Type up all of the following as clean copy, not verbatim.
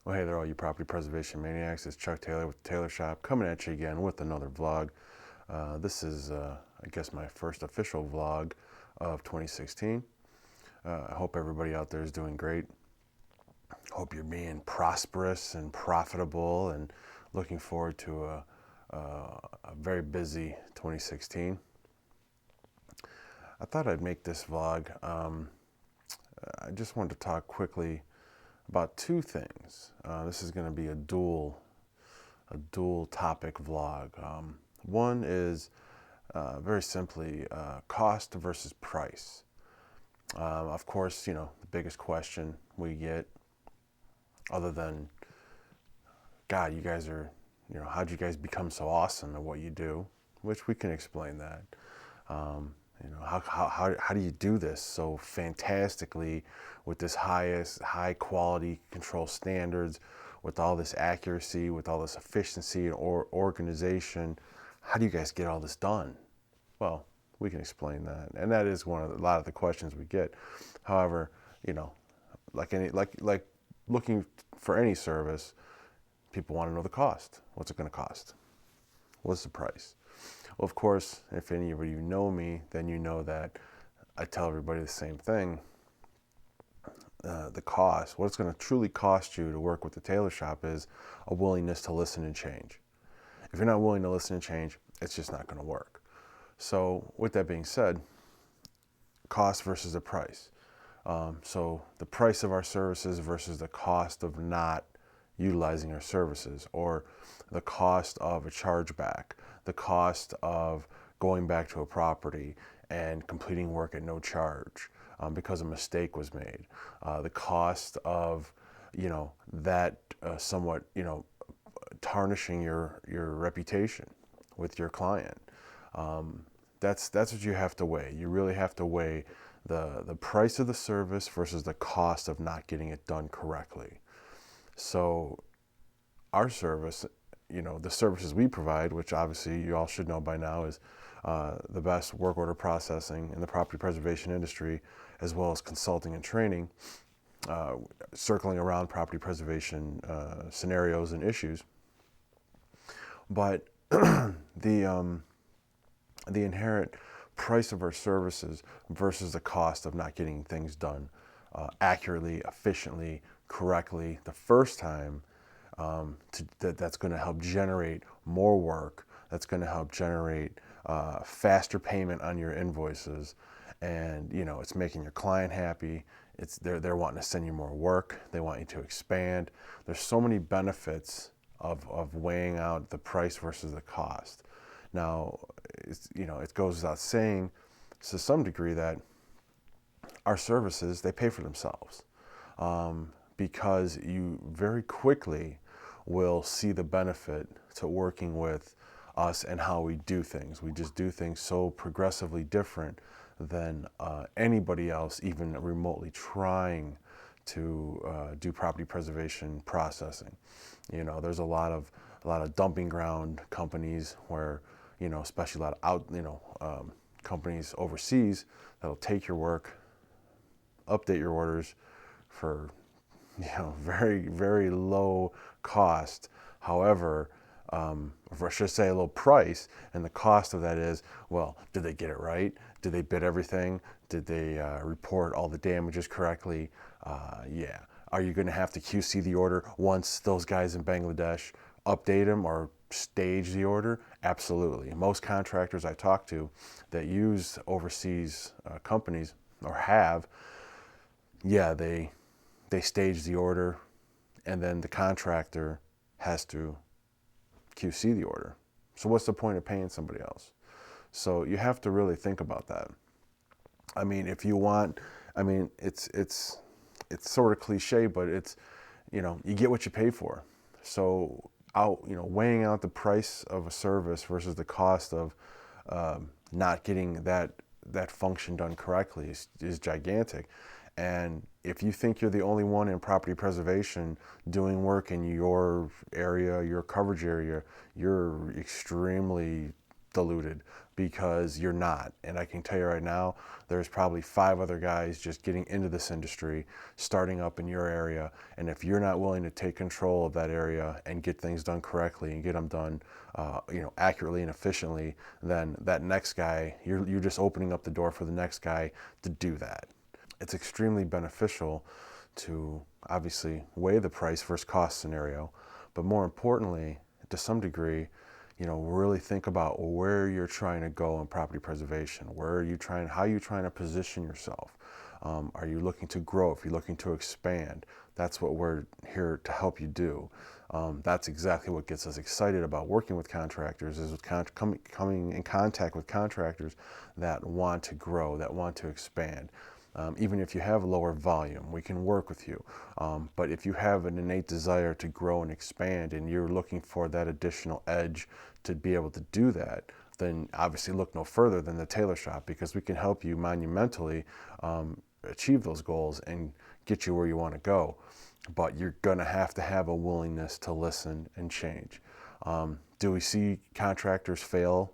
Well, hey there, all you property preservation maniacs. It's Chuck Taylor with the Taylor Shop coming at you again with another vlog. This is, I guess, my first official vlog of 2016. I hope everybody out there is doing great. Hope you're being prosperous and profitable and looking forward to a very busy 2016. I thought I'd make this vlog. I just wanted to talk quickly about two things. This is going to be a dual topic vlog. One is very simply cost versus price. Of course, the biggest question we get, other than, God, you guys are, how'd you guys become so awesome at what you do? Which we can explain that. How do you do this so fantastically with this high quality control standards, with all this accuracy, with all this efficiency and organization? How do you guys get all this done? Well, we can explain that, and that is a lot of the questions we get. However, like looking for any service, people want to know the cost. What's it going to cost? What's the price? Well, of course, if any of you know me, then you know that I tell everybody the same thing. The cost, what it's going to truly cost you to work with the Taylor Shop, is a willingness to listen and change. If you're not willing to listen and change, it's just not going to work. So with that being said, cost versus the price. So the price of our services versus the cost of not utilizing our services, or the cost of a chargeback, the cost of going back to a property and completing work at no charge because a mistake was made, the cost of that somewhat tarnishing your reputation with your client. That's what you have to weigh. You really have to weigh the price of the service versus the cost of not getting it done correctly. So our service, the services we provide, which obviously you all should know by now, is the best work order processing in the property preservation industry, as well as consulting and training, circling around property preservation scenarios and issues. But the inherent price of our services versus the cost of not getting things done accurately, efficiently, correctly the first time, that's going to help generate more work, that's going to help generate faster payment on your invoices, and it's making your client happy. They're wanting to send you more work, they want you to expand. There's so many benefits of weighing out the price versus the cost. Now, it goes without saying to some degree that our services, they pay for themselves, because you very quickly will see the benefit to working with us and how we do things. We just do things so progressively different than anybody else even remotely trying to do property preservation processing. There's a lot of dumping ground companies where, especially a lot of companies overseas that'll take your work, update your orders for very, very low cost. However, or I should say a low price, and the cost of that is, well, did they get it right? Did they bid everything? Did they report all the damages correctly? Yeah. Are you going to have to QC the order once those guys in Bangladesh update them or stage the order? Absolutely. Most contractors I talk to that use overseas companies or have, yeah, they stage the order, and then the contractor has to QC the order. So what's the point of paying somebody else? So you have to really think about that. I mean, if you want, it's sort of cliche, but it's, you get what you pay for. So weighing out the price of a service versus the cost of not getting that function done correctly is gigantic. And if you think you're the only one in property preservation doing work in your area, your coverage area, you're extremely diluted because you're not. And I can tell you right now, there's probably 5 other guys just getting into this industry, starting up in your area. And if you're not willing to take control of that area and get things done correctly and get them done, accurately and efficiently, then that next guy, you're just opening up the door for the next guy to do that. It's extremely beneficial to obviously weigh the price versus cost scenario, but more importantly, to some degree, really think about where you're trying to go in property preservation. How are you trying to position yourself? Are you looking to grow? If you're looking to expand, that's what we're here to help you do. That's exactly what gets us excited about working with contractors, is with coming in contact with contractors that want to grow, that want to expand. Even if you have lower volume, we can work with you. But if you have an innate desire to grow and expand and you're looking for that additional edge to be able to do that, then obviously look no further than the Taylor Shop, because we can help you monumentally achieve those goals and get you where you want to go. But you're going to have a willingness to listen and change. Do we see contractors fail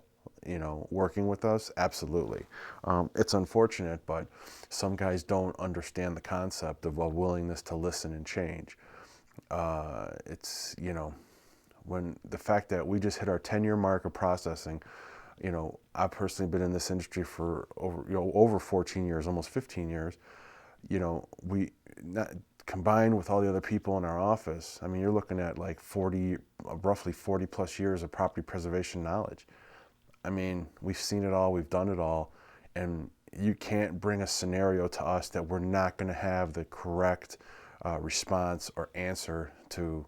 working with us? Absolutely. It's unfortunate, but some guys don't understand the concept of a willingness to listen and change. It's, when the fact that we just hit our 10-year mark of processing, I've personally been in this industry for over 14 years, almost 15 years. Combined with all the other people in our office, I mean, you're looking at like roughly 40 plus years of property preservation knowledge. I mean, we've seen it all, we've done it all, and you can't bring a scenario to us that we're not going to have the correct response or answer to,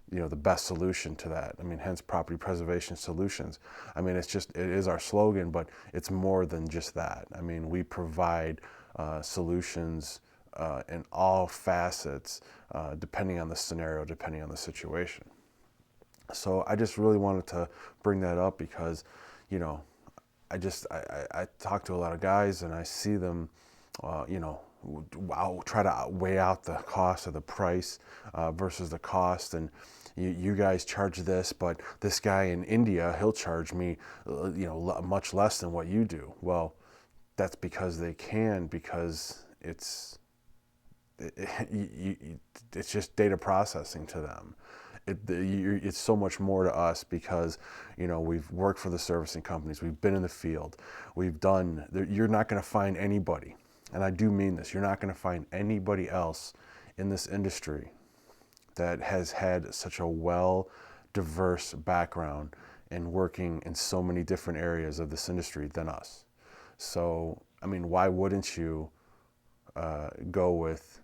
the best solution to that. I mean, hence Property Preservation Solutions. I mean, it is our slogan, but it's more than just that. I mean, we provide solutions in all facets, depending on the scenario, depending on the situation. So I just really wanted to bring that up because, I talk to a lot of guys and I see them, I'll try to weigh out the cost of the price versus the cost. And you guys charge this, but this guy in India, he'll charge me, much less than what you do. Well, that's because they can, because it's just data processing to them. It's so much more to us because, we've worked for the servicing companies, we've been in the field, you're not going to find anybody, and I do mean this, you're not going to find anybody else in this industry that has had such a diverse background in working in so many different areas of this industry than us. So, I mean, why wouldn't you go with,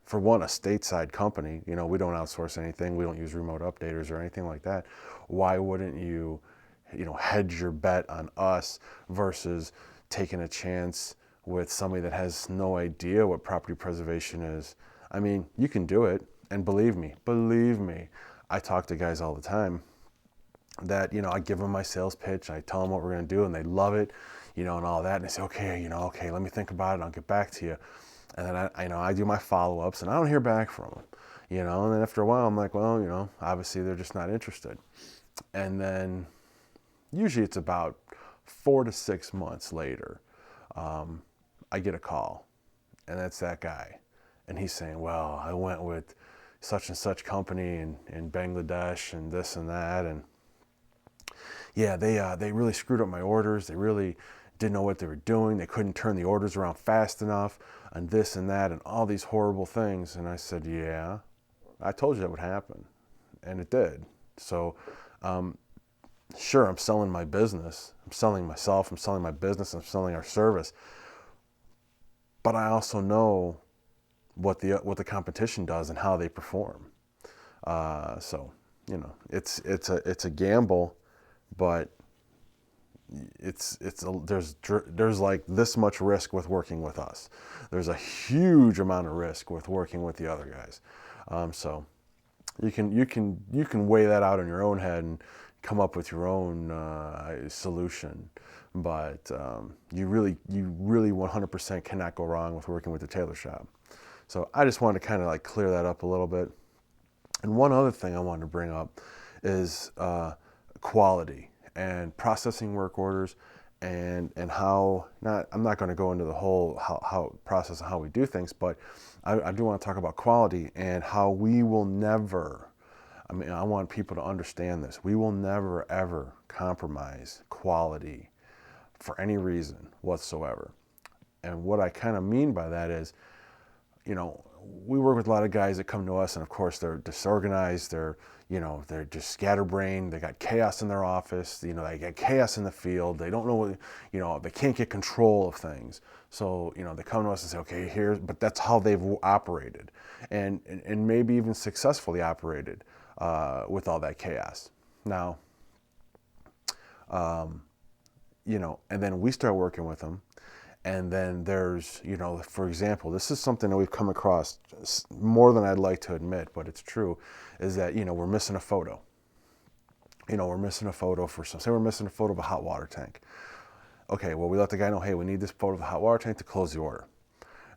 for one, a stateside company? We don't outsource anything. We don't use remote updaters or anything like that. Why wouldn't you, hedge your bet on us versus taking a chance with somebody that has no idea what property preservation is? I mean, you can do it. And believe me, I talk to guys all the time that, I give them my sales pitch, I tell them what we're going to do, and they love it, and all that. And they say, okay, let me think about it. I'll get back to you. And then I do my follow-ups and I don't hear back from them, and then after a while I'm like, well, obviously they're just not interested. And then usually it's about 4 to 6 months later, I get a call, and that's that guy. And he's saying, well, I went with such and such company in Bangladesh and this and that. And yeah, they really screwed up my orders. They really didn't know what they were doing. They couldn't turn the orders around fast enough, and this and that, and all these horrible things. And I said, yeah, I told you that would happen. And it did. So, sure, I'm selling my business. I'm selling myself. I'm selling my business. I'm selling our service. But I also know what the competition does and how they perform. So, it's a gamble, but there's like this much risk with working with us. There's a huge amount of risk with working with the other guys. So you can weigh that out in your own head and come up with your own solution. But you really 100% cannot go wrong with working with the Taylor Shop. So I just wanted to kind of like clear that up a little bit. And one other thing I wanted to bring up is quality. and processing work orders, and how not. I'm not going to go into the whole how process and how we do things, but I do want to talk about quality and how we will never. I mean, I want people to understand this. We will never ever compromise quality for any reason whatsoever. And what I kind of mean by that is, we work with a lot of guys that come to us, and of course they're disorganized, they're just scatterbrained, they got chaos in their office, they got chaos in the field, they don't know what, they can't get control of things. So, they come to us and say, okay, but that's how they've operated, and maybe even successfully operated with all that chaos. Now, and then we start working with them. And then there's, for example, this is something that we've come across more than I'd like to admit, but it's true, is that, we're missing a photo. We're missing a photo say we're missing a photo of a hot water tank. Okay, well, we let the guy know, hey, we need this photo of the hot water tank to close the order.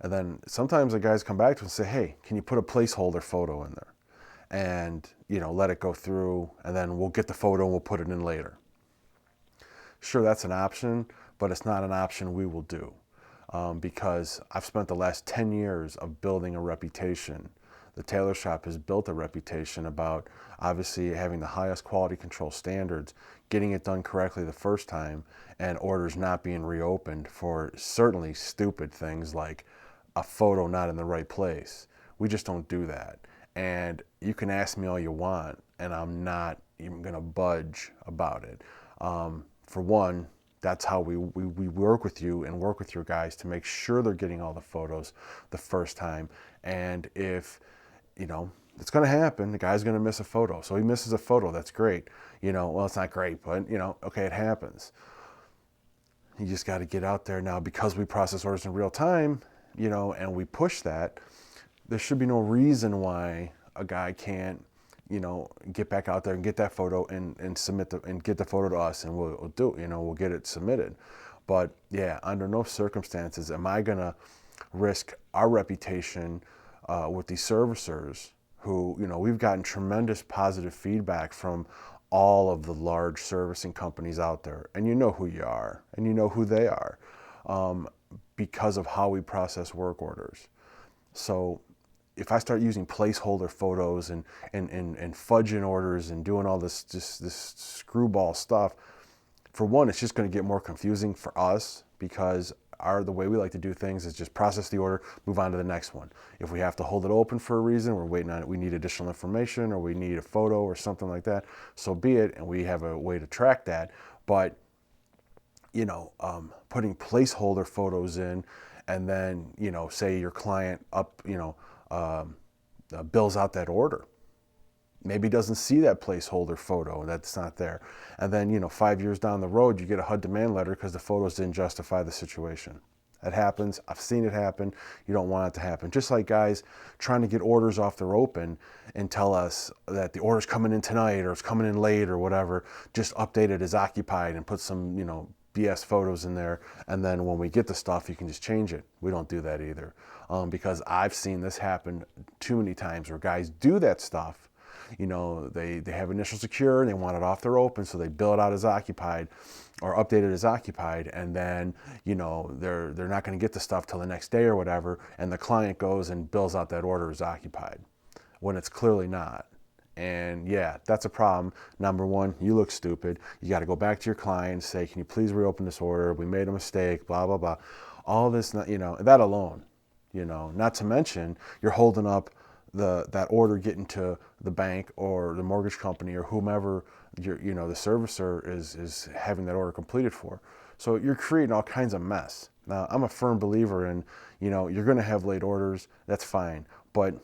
And then sometimes the guys come back to us and say, hey, can you put a placeholder photo in there? And, let it go through, and then we'll get the photo and we'll put it in later. Sure, that's an option, but it's not an option we will do, because I've spent the last 10 years of building a reputation. The Tailor Shop has built a reputation about obviously having the highest quality control standards, getting it done correctly the first time, and orders not being reopened for certainly stupid things like a photo not in the right place. We just don't do that. And you can ask me all you want, and I'm not even going to budge about it. For one, that's how we work with you and work with your guys to make sure they're getting all the photos the first time. And if, it's going to happen, the guy's going to miss a photo. So he misses a photo, that's great. Well, it's not great, but, okay, it happens. You just got to get out there now, because we process orders in real time, and we push that. There should be no reason why a guy can't, get back out there and get that photo and submit and get the photo to us, and we'll do, we'll get it submitted. But yeah, under no circumstances am I gonna risk our reputation with these servicers who, we've gotten tremendous positive feedback from all of the large servicing companies out there, and you know who you are, and you know who they are, because of how we process work orders. So if I start using placeholder photos and fudging orders and doing all this screwball stuff, for one, it's just going to get more confusing for us, because the way we like to do things is just process the order, move on to the next one. If we have to hold it open for a reason, we're waiting on it, we need additional information, or we need a photo or something like that, so be it, and we have a way to track that. But putting placeholder photos in, and then say your client bills out that order, maybe doesn't see that placeholder photo that's not there, and then 5 years down the road you get a HUD demand letter because the photos didn't justify the situation. That happens. I've seen it happen. You don't want it to happen. Just like guys trying to get orders off their open and tell us that the order's coming in tonight, or it's coming in late, or whatever, just update it as occupied and put some BS photos in there, and then when we get the stuff you can just change it. We don't do that either, because I've seen this happen too many times where guys do that stuff. They have initial secure and they want it off their open, so they bill it out as occupied or update it as occupied, and then they're not going to get the stuff till the next day or whatever, and the client goes and bills out that order as occupied when it's clearly not. And yeah, that's a problem. Number one, you look stupid. You got to go back to your client and say, can you please reopen this order? We made a mistake, blah, blah, blah. All this, that alone, not to mention you're holding up that order getting to the bank or the mortgage company or whomever the servicer is having that order completed for. So you're creating all kinds of mess. Now, I'm a firm believer in, you're going to have late orders. That's fine. But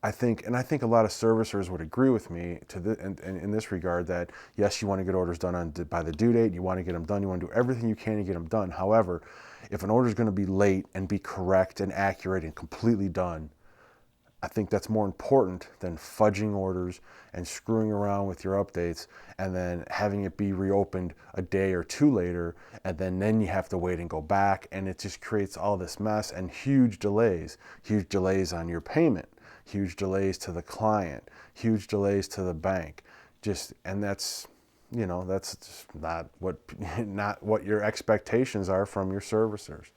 I think a lot of servicers would agree with me in this regard, that yes, you want to get orders done by the due date. You want to get them done. You want to do everything you can to get them done. However, if an order is going to be late and be correct and accurate and completely done, I think that's more important than fudging orders and screwing around with your updates and then having it be reopened a day or two later, and then you have to wait and go back, and it just creates all this mess and huge delays on your payment, huge delays to the client, huge delays to the bank. And that's that's just not what not what your expectations are from your servicers.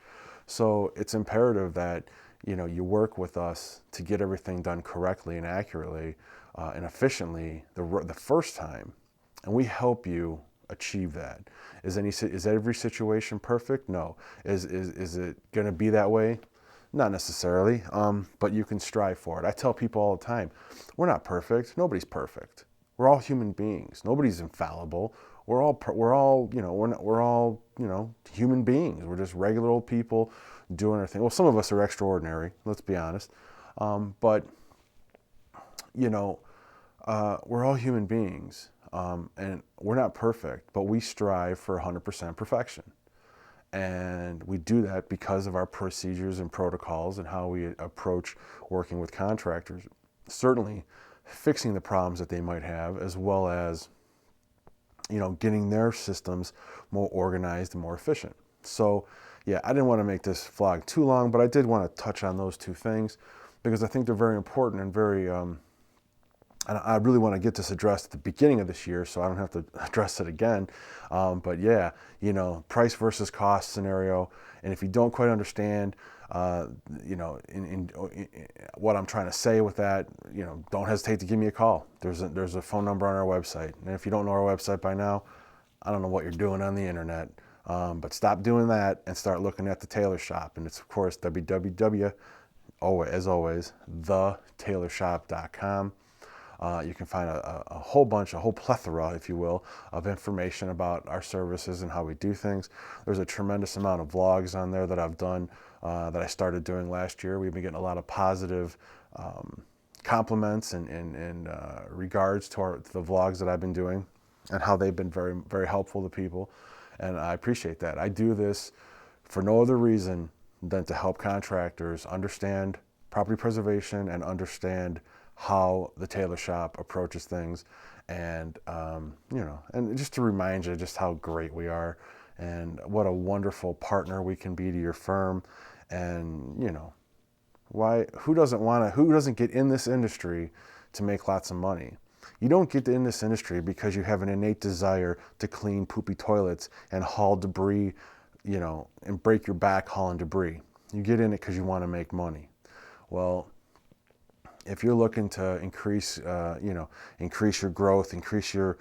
So it's imperative that you work with us to get everything done correctly and accurately and efficiently the first time, and we help you achieve that. Is every situation perfect? No. Is it going to be that way? Not necessarily, but you can strive for it. I tell people all the time, we're not perfect. Nobody's perfect. We're all human beings. Nobody's infallible. We're all human beings. We're just regular old people doing our thing. Well, some of us are extraordinary. Let's be honest, but we're all human beings, and we're not perfect, but we strive for 100% perfection. And we do that because of our procedures and protocols and how we approach working with contractors. Certainly fixing the problems that they might have, as well as, getting their systems more organized and more efficient. So, yeah, I didn't want to make this vlog too long, but I did want to touch on those two things because I think they're very important and very, and I really want to get this addressed at the beginning of this year so I don't have to address it again. But yeah, price versus cost scenario. And if you don't quite understand, in what I'm trying to say with that, don't hesitate to give me a call. There's a phone number on our website. And if you don't know our website by now, I don't know what you're doing on the internet. But stop doing that and start looking at the Taylor Shop. And it's, of course, www, as always, thetaylorshop.com. You can find a whole plethora, if you will, of information about our services and how we do things. There's a tremendous amount of vlogs on there that I've done, that I started doing last year. We've been getting a lot of positive compliments and regards to the vlogs that I've been doing and how they've been very, very helpful to people. And I appreciate that. I do this for no other reason than to help contractors understand property preservation and understand how the Taylor Shop approaches things, and and just to remind you just how great we are and what a wonderful partner we can be to your firm. And who doesn't get in this industry to make lots of money? You don't get in this industry because you have an innate desire to clean poopy toilets and haul debris, and break your back hauling debris. You get in it because you want to make money. Well, if you're looking to increase your growth, increase your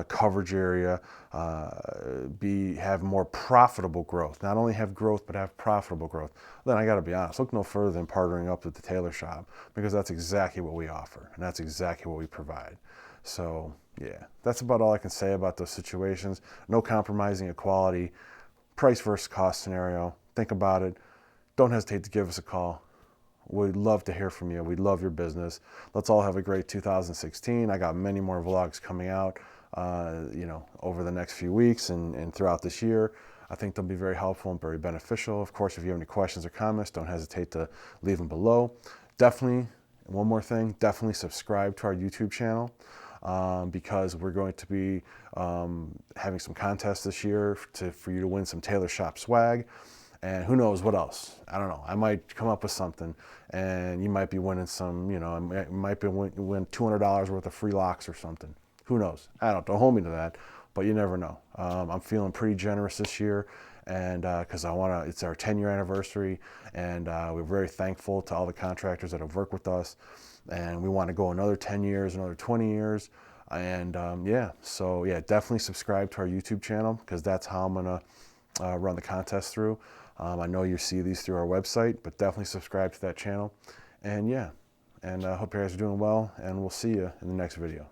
coverage area, have more profitable growth, not only have growth, but have profitable growth, then I got to be honest, look no further than partnering up with the Taylor Shop, because that's exactly what we offer, and that's exactly what we provide. So, yeah, that's about all I can say about those situations. No compromising of quality, price versus cost scenario. Think about it. Don't hesitate to give us a call. We'd love to hear from you. We'd love your business. Let's all have a great 2016. I got many more vlogs coming out, over the next few weeks and throughout this year. I think they'll be very helpful and very beneficial. Of course, if you have any questions or comments, don't hesitate to leave them below. Definitely, one more thing, definitely subscribe to our YouTube channel, because we're going to be having some contests this year for you to win some Taylor Shop swag. And who knows what else? I don't know. I might come up with something, and you might be winning some, might be win $200 worth of free locks or something. Who knows? Don't hold me to that, but you never know. I'm feeling pretty generous this year, and because it's our 10-year anniversary, and we're very thankful to all the contractors that have worked with us, and we want to go another 10 years, another 20 years. And definitely subscribe to our YouTube channel, because that's how I'm gonna run the contest through. I know you see these through our website, but definitely subscribe to that channel. And I hope you guys are doing well, and we'll see you in the next video.